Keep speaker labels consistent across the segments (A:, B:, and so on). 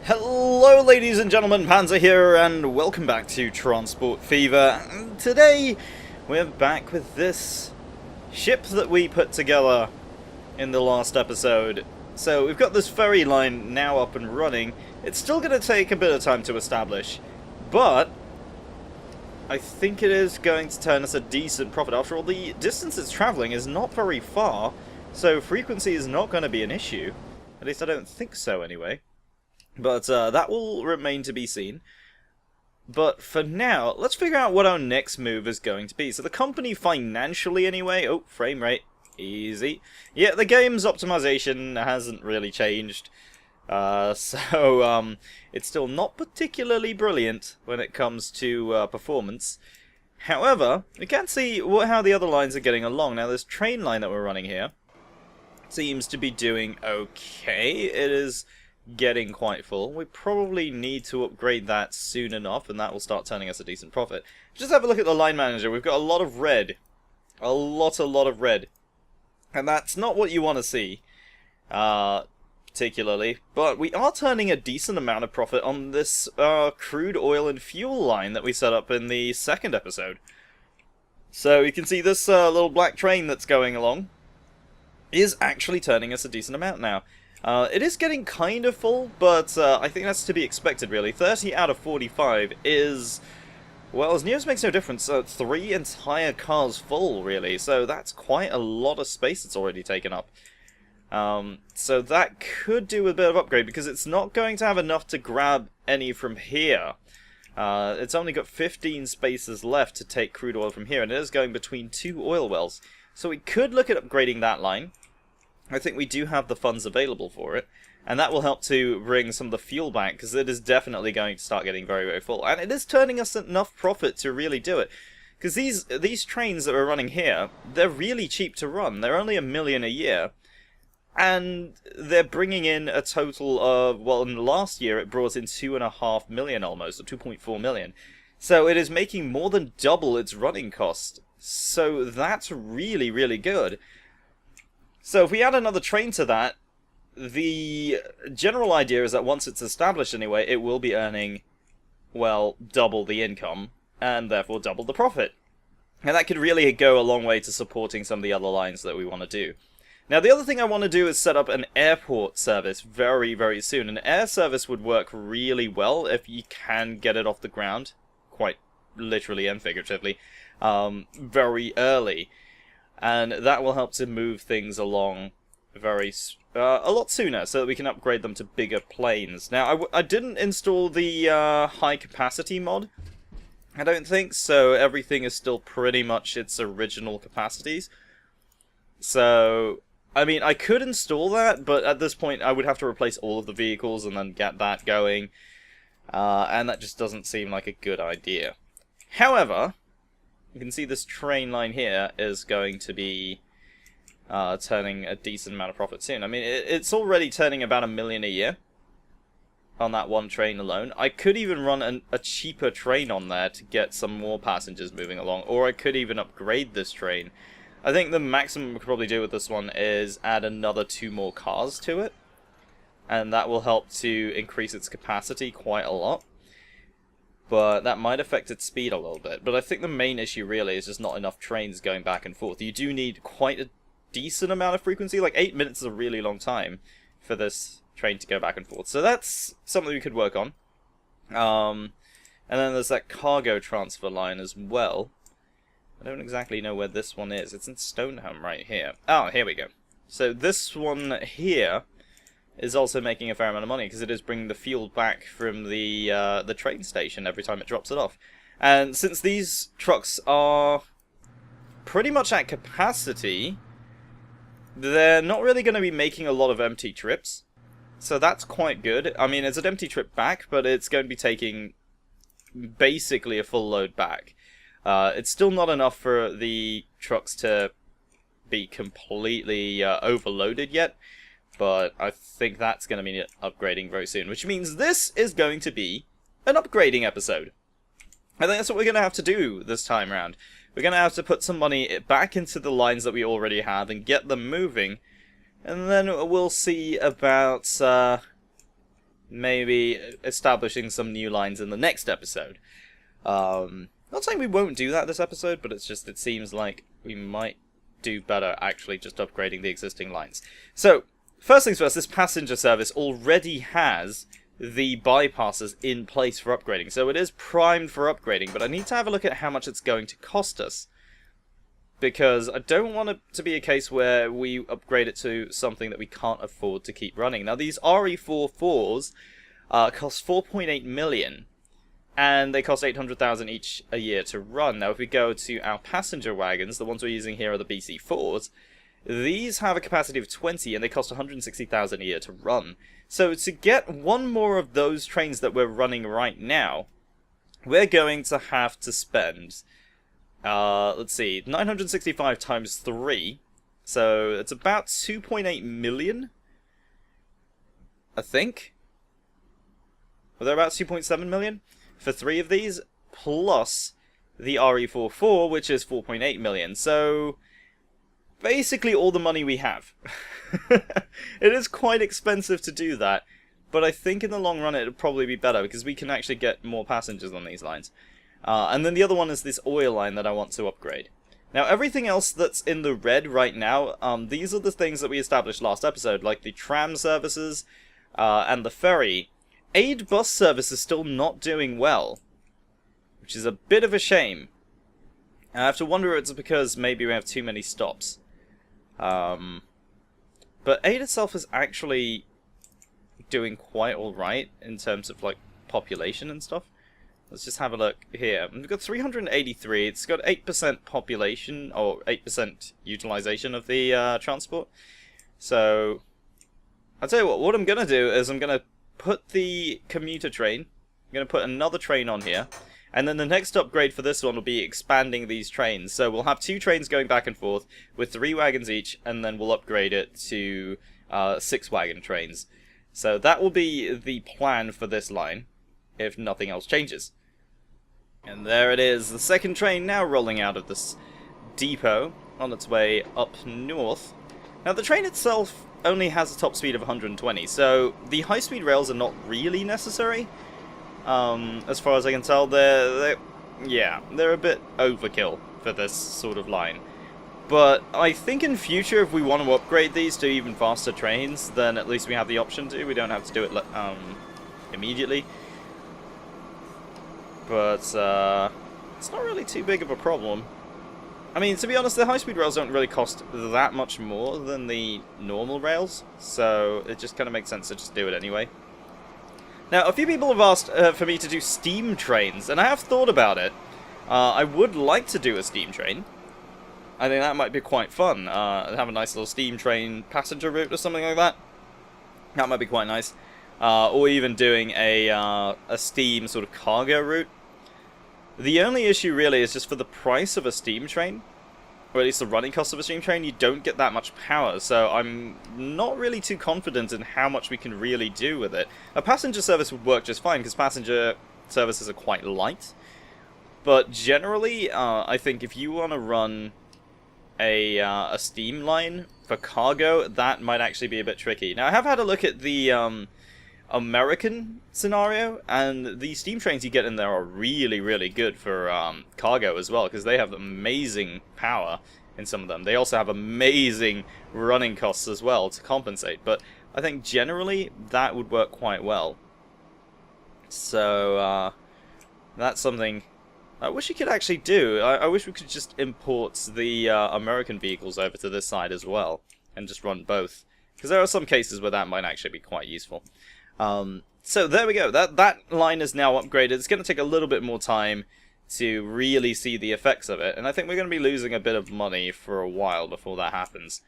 A: Hello ladies and gentlemen, Panzer here, and welcome back to Transport Fever. And today, we're back with this ship that we put together in the last episode. So we've got this ferry line now up and running. It's still going to take a bit of time to establish, but I think it is going to turn us a decent profit. After all, the distance it's travelling is not very far, so frequency is not going to be an issue. At least I don't think so anyway. But that will remain to be seen. But for now, let's figure out what our next move is going to be. So the company financially anyway... Oh, frame rate. Easy. Yeah, the game's optimization hasn't really changed. It's still not particularly brilliant when it comes to performance. However, we can see how the other lines are getting along. Now, this train line that we're running here seems to be doing okay. It is getting quite full. We probably need to upgrade that soon enough, and that will start turning us a decent profit. Just have a look at the line manager. We've got a lot of red. A lot of red. And that's not what you want to see, particularly. But we are turning a decent amount of profit on this crude oil and fuel line that we set up in the second episode. So you can see this little black train that's going along is actually turning us a decent amount now. It is getting kind of full, but I think that's to be expected, really. 30 out of 45 is, well, as near as makes no difference, 3 entire cars full, really. So that's quite a lot of space it's already taken up. So that could do a bit of upgrade, because it's not going to have enough to grab any from here. It's only got 15 spaces left to take crude oil from here, and it is going between 2 oil wells. So we could look at upgrading that line. I think we do have the funds available for it, and that will help to bring some of the fuel back, because it is definitely going to start getting very full. And it is turning us enough profit to really do it, because these trains that we're running here, they're really cheap to run. They're only $1 million a year, and they're bringing in a total of, well, in the last year it brought in $2.5 million almost, or $2.4 million. So it is making more than double its running cost. So that's really good. So if we add another train to that, the general idea is that once it's established anyway, it will be earning, well, double the income, and therefore double the profit. And that could really go a long way to supporting some of the other lines that we want to do. Now, the other thing I want to do is set up an airport service very soon. An air service would work really well if you can get it off the ground, quite literally and figuratively, very early. And that will help to move things along a lot sooner, so that we can upgrade them to bigger planes. Now, I didn't install the high capacity mod, I don't think, so everything is still pretty much its original capacities. So, I mean, I could install that, but at this point I would have to replace all of the vehicles and then get that going, and that just doesn't seem like a good idea. However, you can see this train line here is going to be turning a decent amount of profit soon. I mean, it's already turning about $1 million a year on that one train alone. I could even run a cheaper train on there to get some more passengers moving along, or I could even upgrade this train. I think the maximum we could probably do with this one is add another 2 more cars to it, and that will help to increase its capacity quite a lot. But that might affect its speed a little bit. But I think the main issue really is just not enough trains going back and forth. You do need quite a decent amount of frequency. Like 8 minutes is a really long time for this train to go back and forth. So that's something we could work on. And then there's that cargo transfer line as well. I don't exactly know where this one is. It's in Stoneham right here. Oh, here we go. So this one here is also making a fair amount of money, because it is bringing the fuel back from the train station every time it drops it off. And since these trucks are pretty much at capacity, they're not really going to be making a lot of empty trips. So that's quite good. I mean, it's an empty trip back, but it's going to be taking basically a full load back. It's still not enough for the trucks to be completely overloaded yet, but I think that's going to mean upgrading very soon, which means this is going to be an upgrading episode. I think that's what we're going to have to do this time around. We're going to have to put some money back into the lines that we already have and get them moving, and then we'll see about maybe establishing some new lines in the next episode. Not saying we won't do that this episode, but it's just, it seems like we might do better actually just upgrading the existing lines. So, first things first, this passenger service already has the bypasses in place for upgrading. So it is primed for upgrading, but I need to have a look at how much it's going to cost us. Because I don't want it to be a case where we upgrade it to something that we can't afford to keep running. Now, these RE44s cost 4.8 million, and they cost 800,000 each a year to run. Now, if we go to our passenger wagons, the ones we're using here are the BC4s, these have a capacity of 20, and they cost 160,000 a year to run. So to get one more of those trains that we're running right now, we're going to have to spend, let's see, 965 times 3, so it's about 2.8 million, I think? Are there about 2.7 million for 3 of these, plus the RE44, which is 4.8 million, so basically all the money we have. It is quite expensive to do that, but I think in the long run it would probably be better, because we can actually get more passengers on these lines. And then the other one is this oil line that I want to upgrade. Now, everything else that's in the red right now, these are the things that we established last episode, like the tram services and the ferry. Aid bus service is still not doing well, which is a bit of a shame. I have to wonder if it's because maybe we have too many stops. But Aid itself is actually doing quite alright in terms of like population and stuff. Let's just have a look here. We've got 383. It's got 8% population, or 8% utilization of the transport. So, I'll tell you what I'm going to do is I'm going to put the commuter train, I'm going to put another train on here, and then the next upgrade for this one will be expanding these trains. So we'll have 2 trains going back and forth with 3 wagons each, and then we'll upgrade it to 6 wagon trains. So that will be the plan for this line, if nothing else changes. And there it is, the second train now rolling out of this depot on its way up north. Now the train itself only has a top speed of 120, so the high-speed rails are not really necessary. As far as I can tell, they're a bit overkill for this sort of line. But I think in future, if we want to upgrade these to even faster trains, then at least we have the option to. We don't have to do it immediately. But it's not really too big of a problem. I mean, to be honest, the high-speed rails don't really cost that much more than the normal rails, so it just kind of makes sense to just do it anyway. Now, a few people have asked for me to do steam trains, and I have thought about it. I would like to do a steam train. I think that might be quite fun. Have a nice little steam train passenger route or something like that. That might be quite nice. Or even doing a steam sort of cargo route. The only issue really is just for the price of a steam train, or at least the running cost of a steam train, you don't get that much power, so I'm not really too confident in how much we can really do with it. A passenger service would work just fine, because passenger services are quite light, but generally, I think if you want to run a steam line for cargo, that might actually be a bit tricky. Now, I have had a look at the American scenario, and the steam trains you get in there are really, really good for cargo as well, because they have amazing power in some of them. They also have amazing running costs as well to compensate, but I think generally that would work quite well. So that's something I wish you could actually do. I wish we could just import the American vehicles over to this side as well, and just run both, because there are some cases where that might actually be quite useful. So there we go, that line is now upgraded. It's going to take a little bit more time to really see the effects of it, and I think we're going to be losing a bit of money for a while before that happens.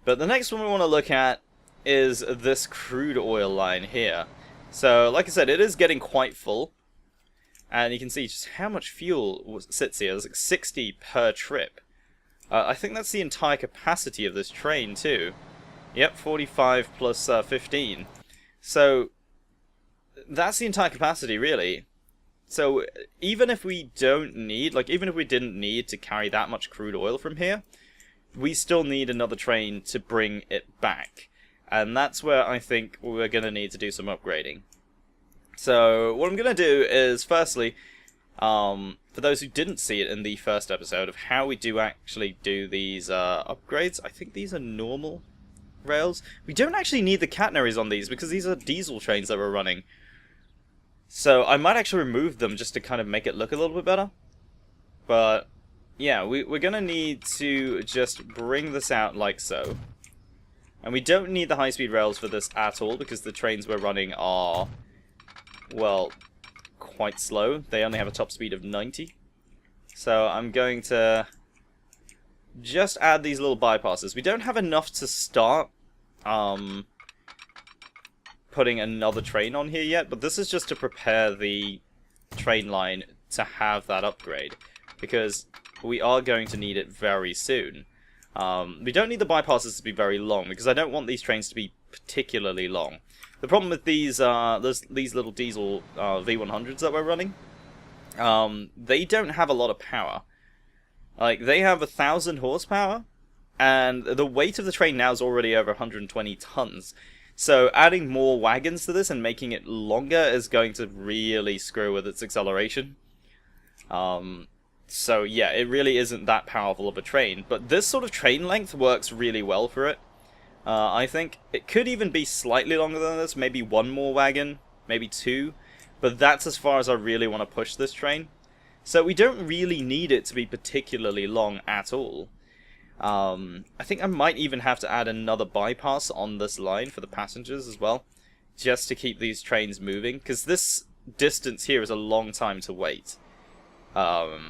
A: But the next one we want to look at is this crude oil line here. So, like I said, it is getting quite full, and you can see just how much fuel sits here. There's like 60 per trip. I think that's the entire capacity of this train too. Yep, 45 plus 15. So that's the entire capacity, really. So even if we don't need, even if we didn't need to carry that much crude oil from here, we still need another train to bring it back. And that's where I think we're going to need to do some upgrading. So what I'm going to do is, firstly, for those who didn't see it in the first episode of how we do actually do these upgrades, I think these are normal rails. We don't actually need the catenaries on these because these are diesel trains that we're running. So I might actually remove them just to kind of make it look a little bit better. But yeah, we're going to need to just bring this out like so. And we don't need the high-speed rails for this at all because the trains we're running are, well, quite slow. They only have a top speed of 90. So I'm going to just add these little bypasses. We don't have enough to start putting another train on here yet, but this is just to prepare the train line to have that upgrade, because we are going to need it very soon. We don't need the bypasses to be very long, because I don't want these trains to be particularly long. The problem with these little diesel V100s that we're running, they don't have a lot of power. Like, they have 1,000 horsepower, and the weight of the train now is already over 120 tons. So adding more wagons to this and making it longer is going to really screw with its acceleration. So yeah, it really isn't that powerful of a train, but this sort of train length works really well for it. I think it could even be slightly longer than this, maybe one more wagon, maybe two, but that's as far as I really want to push this train. So we don't really need it to be particularly long at all. I think I might even have to add another bypass on this line for the passengers as well, just to keep these trains moving, because this distance here is a long time to wait. But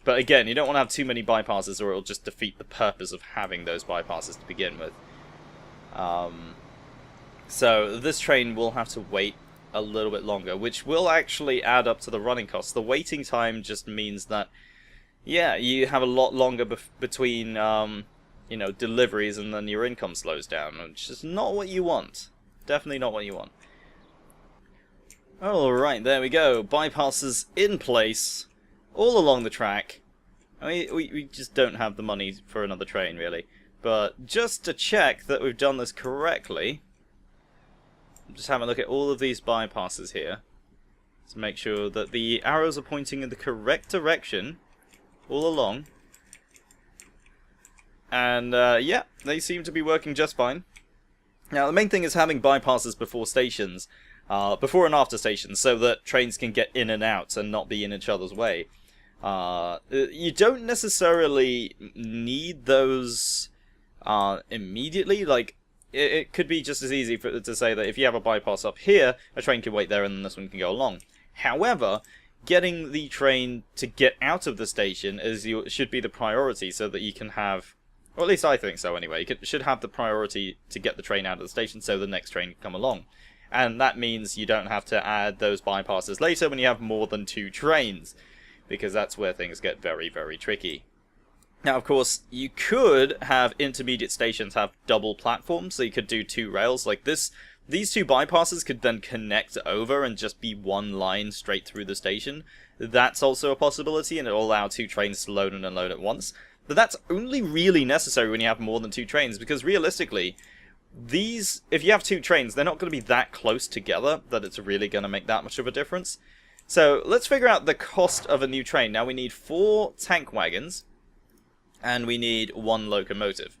A: again, you don't want to have too many bypasses or it'll just defeat the purpose of having those bypasses to begin with. So this train will have to wait a little bit longer, which will actually add up to the running costs. The waiting time just means that, yeah, you have a lot longer between, you know, deliveries, and then your income slows down, which is not what you want. Definitely not what you want. Alright, there we go. Bypasses in place, all along the track. I mean, we just don't have the money for another train, really. But just to check that we've done this correctly, just have a look at all of these bypasses here, to make sure that the arrows are pointing in the correct direction all along. And yeah, they seem to be working just fine. Now the main thing is having bypasses before stations, before and after stations, so that trains can get in and out and not be in each other's way. You don't necessarily need those immediately. Like, it could be just as easy to say that if you have a bypass up here, a train can wait there and then this one can go along. However, getting the train to get out of the station should be the priority, so that you can have, or at least I think so anyway, you should have the priority to get the train out of the station so the next train can come along. And that means you don't have to add those bypasses later when you have more than 2 trains, because that's where things get very, very tricky. Now, of course, you could have intermediate stations have double platforms, so you could do 2 rails like this. These 2 bypasses could then connect over and just be one line straight through the station. That's also a possibility, and it'll allow 2 trains to load and unload at once. But that's only really necessary when you have more than 2 trains, because realistically, if you have 2 trains, they're not going to be that close together that it's really going to make that much of a difference. So let's figure out the cost of a new train. Now we need 4 tank wagons, and we need 1 locomotive.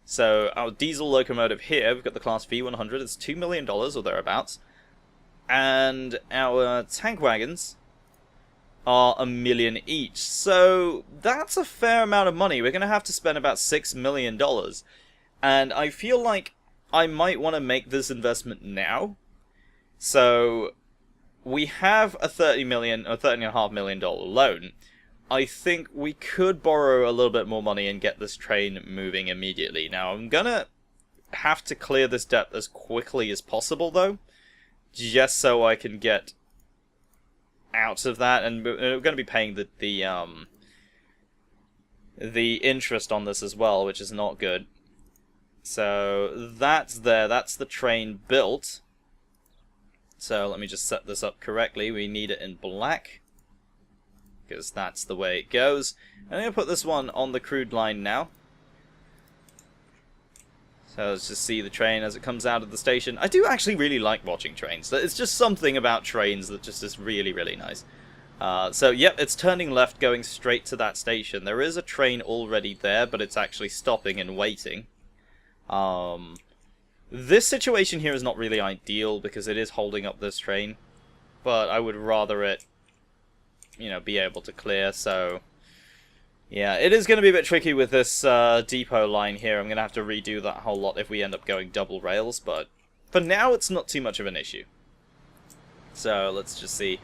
A: So our diesel locomotive here, we've got the Class V100, it's $2 million or thereabouts. And our tank wagons are $1 million each. So that's a fair amount of money. We're going to have to spend about $6 million. And I feel like I might want to make this investment now. So we have a $30.5 million loan. I think we could borrow a little bit more money and get this train moving immediately. Now, I'm gonna have to clear this debt as quickly as possible, though, just so I can get out of that. And we're going to be paying the interest on this as well, which is not good. So that's there. That's the train built. So let me just set this up correctly. We need it in black, because that's the way it goes. I'm going to put this one on the crude line now. So let's just see the train as it comes out of the station. I do actually really like watching trains. It's just something about trains that just is really, really nice. So, yep, it's turning left, going straight to that station. There is a train already there, but it's actually stopping and waiting. This situation here is not really ideal, because it is holding up this train. But I would rather it, you know, be able to clear, so... Yeah, it is going to be a bit tricky with this depot line here. I'm going to have to redo that whole lot if we end up going double rails, but for now it's not too much of an issue. So, let's just see.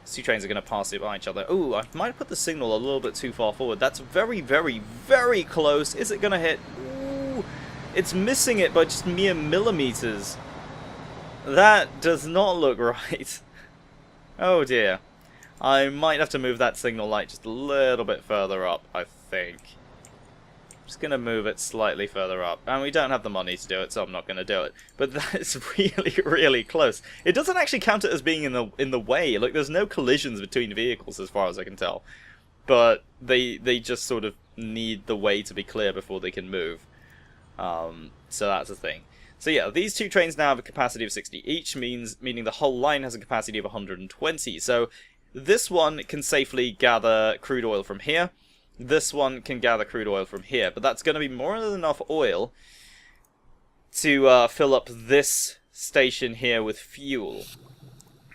A: These two trains are going to pass it by each other. Ooh, I might have put the signal a little bit too far forward. That's very, very, very close. Is it going to hit? Ooh, it's missing it by just mere millimeters. That does not look right. Oh dear. I might have to move that signal light just a little bit further up, I think. I'm just going to move it slightly further up. And we don't have the money to do it, so I'm not going to do it. But that's really, really close. It doesn't actually count it as being in the way. Like, there's no collisions between vehicles as far as I can tell. But they just sort of need the way to be clear before they can move. So that's the thing. So yeah, these two trains now have a capacity of 60 each, meaning the whole line has a capacity of 120. So this one can safely gather crude oil from here. This one can gather crude oil from here. But that's going to be more than enough oil to fill up this station here with fuel.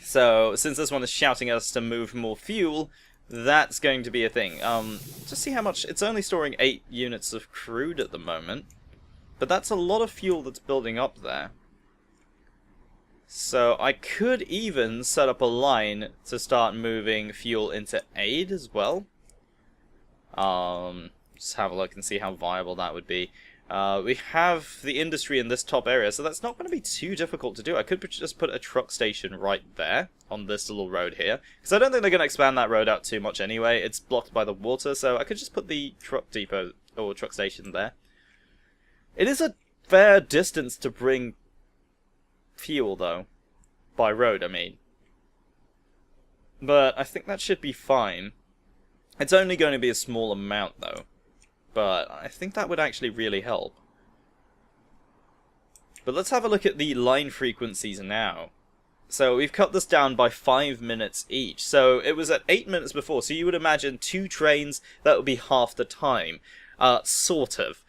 A: So since this one is shouting at us to move more fuel, that's going to be a thing. Just see how much... It's only storing 8 units of crude at the moment. But that's a lot of fuel that's building up there. So I could even set up a line to start moving fuel into aid as well. Just have a look and see how viable that would be. We have the industry in this top area, so that's not going to be too difficult to do. I could just put a truck station right there on this little road here. Because I don't think they're going to expand that road out too much anyway. It's blocked by the water, so I could just put the truck depot or truck station there. It is a fair distance to bring fuel, though. By road, I mean. But I think that should be fine. It's only going to be a small amount, though. But I think that would actually really help. But let's have a look at the line frequencies now. So we've cut this down by 5 minutes each. So it was at 8 minutes before, so you would imagine 2 trains, that would be half the time. Sort of.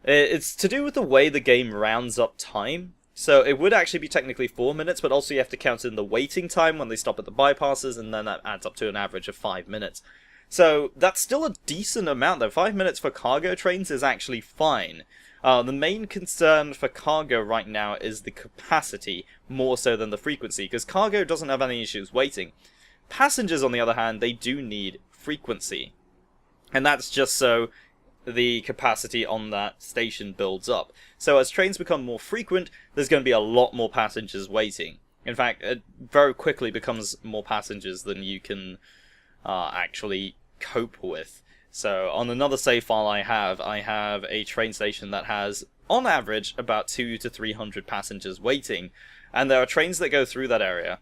A: It's to do with the way the game rounds up time. So it would actually be technically 4 minutes, but also you have to count in the waiting time when they stop at the bypasses, and then that adds up to an average of 5 minutes. So that's still a decent amount, though. 5 minutes for cargo trains is actually fine. The main concern for cargo right now is the capacity, more so than the frequency, because cargo doesn't have any issues waiting. Passengers, on the other hand, they do need frequency. And that's just so the capacity on that station builds up. So as trains become more frequent, there's going to be a lot more passengers waiting. In fact, it very quickly becomes more passengers than you can actually cope with. So on another save file I have a train station that has, on average, about 200 to 300 passengers waiting. And there are trains that go through that area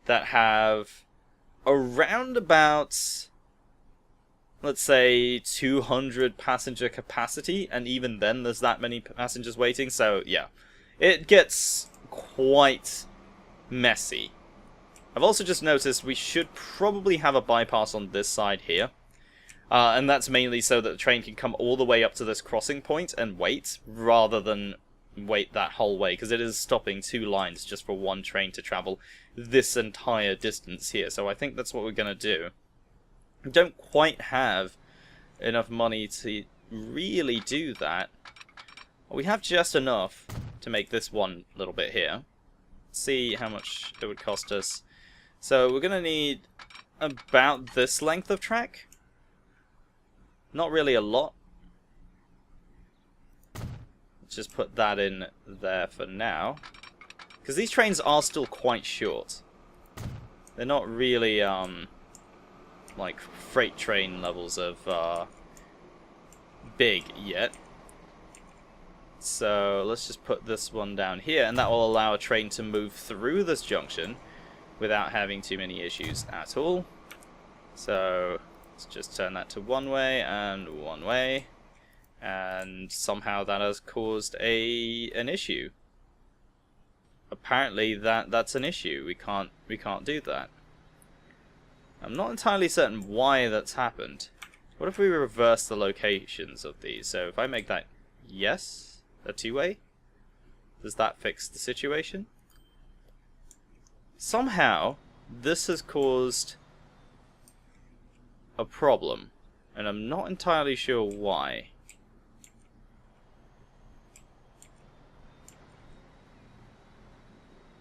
A: that have around about, let's say, 200 passenger capacity, and even then there's that many passengers waiting, so yeah. It gets quite messy. I've also just noticed we should probably have a bypass on this side here. And that's mainly so that the train can come all the way up to this crossing point and wait, rather than wait that whole way, because it is stopping 2 lines just for one train to travel this entire distance here. So I think that's what we're going to do. We don't quite have enough money to really do that. We have just enough to make this one little bit here. Let's see how much it would cost us. So we're going to need about this length of track. Not really a lot. Let's just put that in there for now. Because these trains are still quite short. They're not really, like, freight train levels of, big yet. So let's just put this one down here, and that will allow a train to move through this junction without having too many issues at all. So let's just turn that to one way and one way. and somehow that has caused an issue. Apparently that's an issue. We can't do that. I'm not entirely certain why that's happened. What if we reverse the locations of these? So if I make that yes, a two-way, does that fix the situation? Somehow this has caused a problem, and I'm not entirely sure why.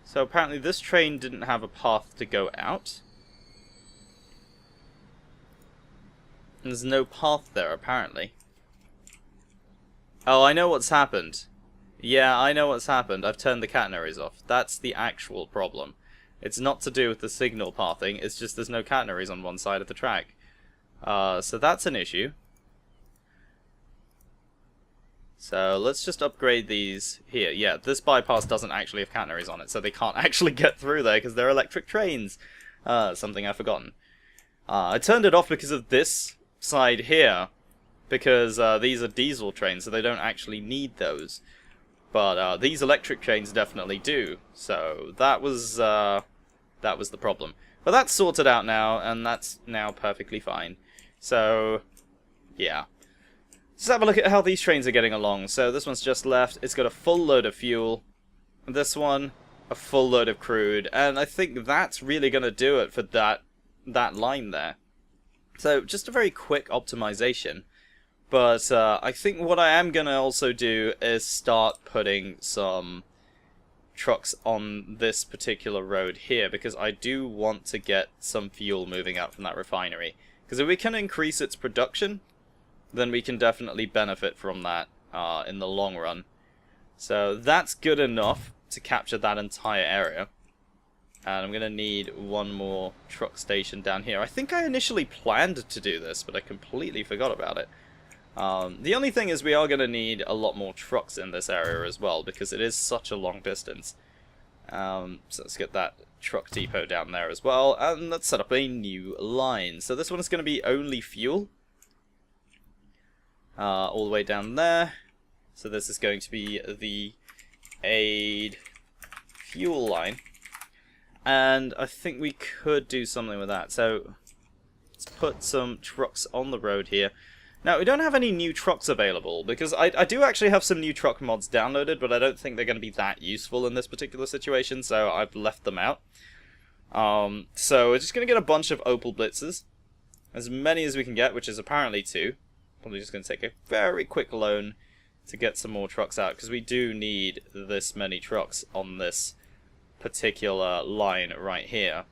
A: So apparently this train didn't have a path to go out. There's no path there, apparently. Oh, I know what's happened. Yeah, I know what's happened. I've turned the catenaries off. That's the actual problem. It's not to do with the signal pathing, it's just there's no catenaries on one side of the track. So that's an issue. So let's just upgrade these here. Yeah, this bypass doesn't actually have catenaries on it, so they can't actually get through there because they're electric trains. Something I've forgotten. I turned it off because of this side here, because these are diesel trains, so they don't actually need those. But these electric trains definitely do. So that was the problem. But that's sorted out now, and that's now perfectly fine. So yeah. Let's have a look at how these trains are getting along. So this one's just left. It's got a full load of fuel. This one, a full load of crude. And I think that's really going to do it for that line there. So just a very quick optimization. But I think what I am going to also do is start putting some trucks on this particular road here, because I do want to get some fuel moving out from that refinery. Because if we can increase its production, then we can definitely benefit from that in the long run. So that's good enough to capture that entire area. And I'm going to need one more truck station down here. I think I initially planned to do this, but I completely forgot about it. The only thing is we are going to need a lot more trucks in this area as well, because it is such a long distance. So let's get that truck depot down there as well, and let's set up a new line. So this one is going to be only fuel. All the way down there. So this is going to be the aid fuel line. And I think we could do something with that. So let's put some trucks on the road here. Now, we don't have any new trucks available, because I do actually have some new truck mods downloaded, but I don't think they're going to be that useful in this particular situation, so I've left them out. So we're just going to get a bunch of Opel Blitzers. As many as we can get, which is apparently 2. Probably just going to take a very quick loan to get some more trucks out, because we do need this many trucks on this particular line right here.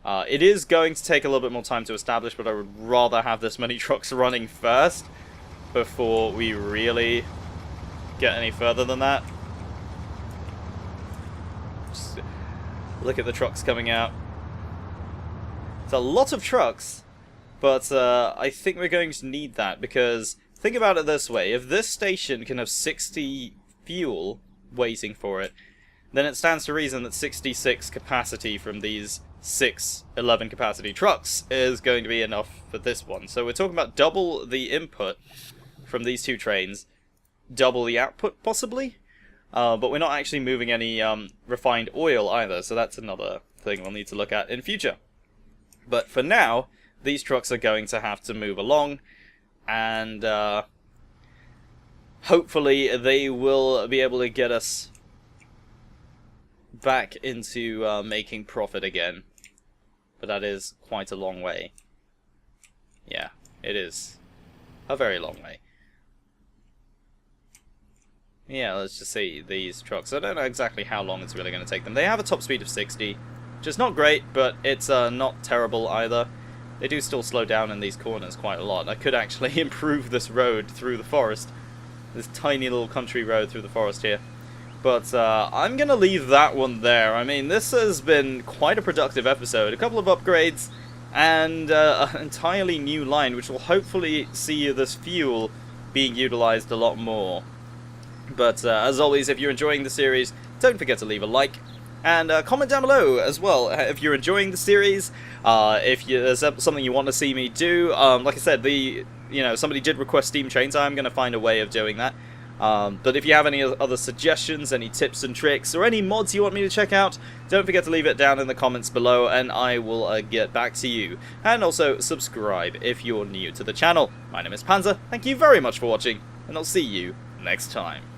A: It is going to take a little bit more time to establish, but I would rather have this many trucks running first before we really get any further than that. Just look at the trucks coming out. It's a lot of trucks. But I think we're going to need that, because think about it this way. If this station can have 60 fuel waiting for it, then it stands to reason that 66 capacity from these 11 capacity trucks is going to be enough for this one. So we're talking about double the input from these two trains, double the output possibly, but we're not actually moving any refined oil either, so that's another thing we'll need to look at in future. But for now, these trucks are going to have to move along, and hopefully they will be able to get us back into making profit again. But that is quite a long way. Yeah, it is a very long way. Yeah, let's just see these trucks. I don't know exactly how long it's really going to take them. They have a top speed of 60, which is not great, but it's not terrible either. They do still slow down in these corners quite a lot. I could actually improve this road through the forest. This tiny little country road through the forest here. But I'm going to leave that one there. I mean, this has been quite a productive episode. A couple of upgrades and an entirely new line, which will hopefully see this fuel being utilized a lot more. But as always, if you're enjoying the series, don't forget to leave a like. And comment down below as well if you're enjoying the series, if there's something you want to see me do. Like I said, somebody did request Steam Chains. I'm going to find a way of doing that. But if you have any other suggestions, any tips and tricks, or any mods you want me to check out, don't forget to leave it down in the comments below, and I will get back to you. And also subscribe if you're new to the channel. My name is Panzer. Thank you very much for watching, and I'll see you next time.